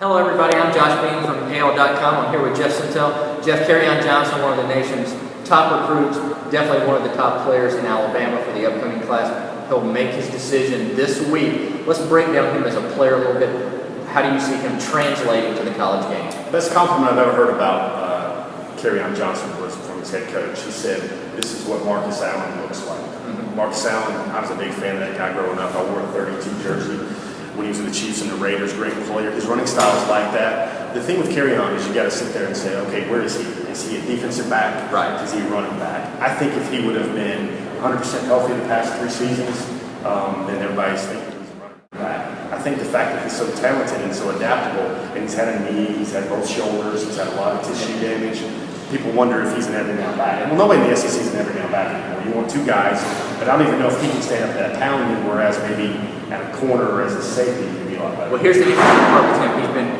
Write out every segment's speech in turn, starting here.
Hello everybody, I'm Josh Bean from AL.com. I'm here with Sentell. Kerryon Johnson, one of the nation's top recruits, definitely one of the top players in Alabama for the upcoming class. He'll make his decision this week. Let's break down him as a player a little bit. How do you see him translating to the college game? Best compliment I've ever heard about Kerryon Johnson was from his head coach. He said, "This is what Marcus Allen looks like." Marcus Allen, I was a big fan of that guy growing up. I wore a 32 jersey when he was with the Chiefs and the Raiders. Great player. His running style is like that. The thing with Kerryon is you got to sit there and say, okay, where is he? Is he a defensive back? Right. Is he a running back? I think if he would have been 100% healthy the past 3 seasons, then everybody's thinking he's a running back. I think the fact that he's so talented and so adaptable, and he's had a knee, he's had both shoulders, he's had a lot of tissue damage, people wonder if he's an every down back. Well, nobody in the SEC is an every down back anymore. You want 2 guys, but I don't even know if he can stand up that pounding, whereas maybe at a corner or as a safety, he'd be a lot better. Well, here's the interesting part with him.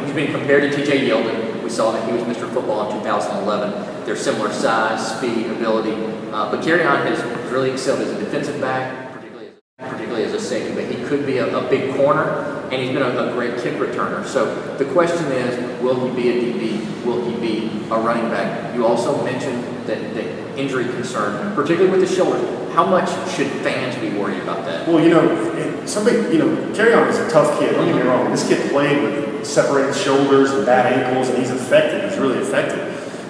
He's been compared to TJ Yeldon. We saw that he was Mr. Football in 2011. They're similar size, speed, ability, but Kerryon has really excelled as a defensive back, particularly as a safety, but he could be a big corner, and he's been a great kick returner. So the question is, will he be a DB? Will he be a running back? You also mentioned that injury concern, particularly with the shoulders. How much should fans be worried about that? Well, Kerryon is a tough kid. Don't get me wrong. This kid played with separated shoulders and bad ankles, and he's affected. He's really affected.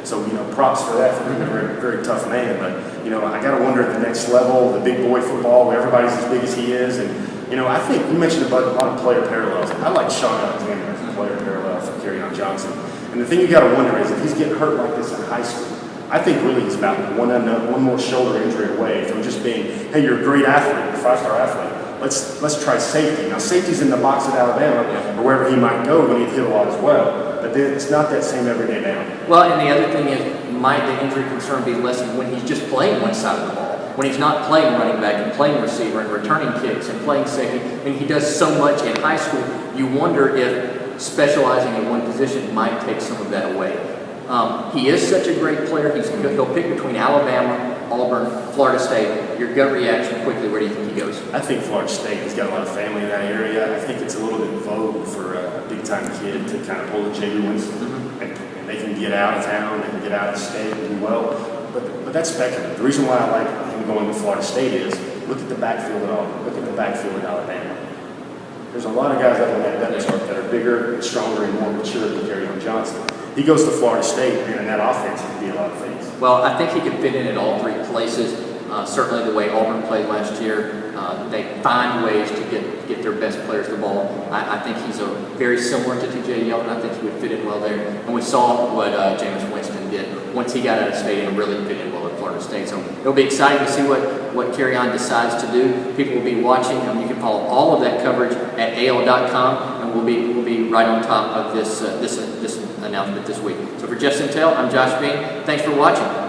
So, props for that, for being a very, very tough man. But, I got to wonder at the next level, the big boy football, where everybody's as big as he is. And, I think you mentioned about a lot of player parallels. I like Sean Alexander as a player parallel for Kerryon Johnson. And the thing you got to wonder is if he's getting hurt like this in high school, I think really he's about one more shoulder injury away from just being, hey, you're a great athlete, a 5-star athlete. Let's try safety. Now, safety's in the box at Alabama or wherever he might go when he'd hit a lot as well. But it's not that same everyday down. Well, and the other thing is, might the injury concern be lessened when he's just playing one side of the ball? When he's not playing running back and playing receiver and returning kicks and playing safety, and he does so much in high school, you wonder if specializing in one position might take some of that away. He is such a great player. He'll pick between Alabama, Auburn, Florida State. Your gut reaction quickly, where do you think he goes? I think Florida State. He's got a lot of family in that area. I think it's a little bit vogue for a big-time kid to kind of pull the J. Winston, and they can get out of town, they can get out of state and do well. But that's speculative. The reason why I like him going to Florida State is look at the backfield at Auburn, look at the backfield at Alabama. There's a lot of guys up on that depth chart that are bigger and stronger and more mature than Kerryon Johnson. He goes to Florida State, and in that offense, he can be a lot of things. Well, I think he could fit in at all 3 places. Certainly the way Auburn played last year, they find ways to get their best players the ball. I think he's very similar to TJ Yeldon. I think he would fit in well there. And we saw what Jameis Winston did once he got out of state and really fit in well at Florida State. So it'll be exciting to see what Kerryon decides to do. People will be watching. You can follow all of that coverage at AL.com, and we'll be right on top of this announcement this week. So for Sentell, I'm Josh Bean. Thanks for watching.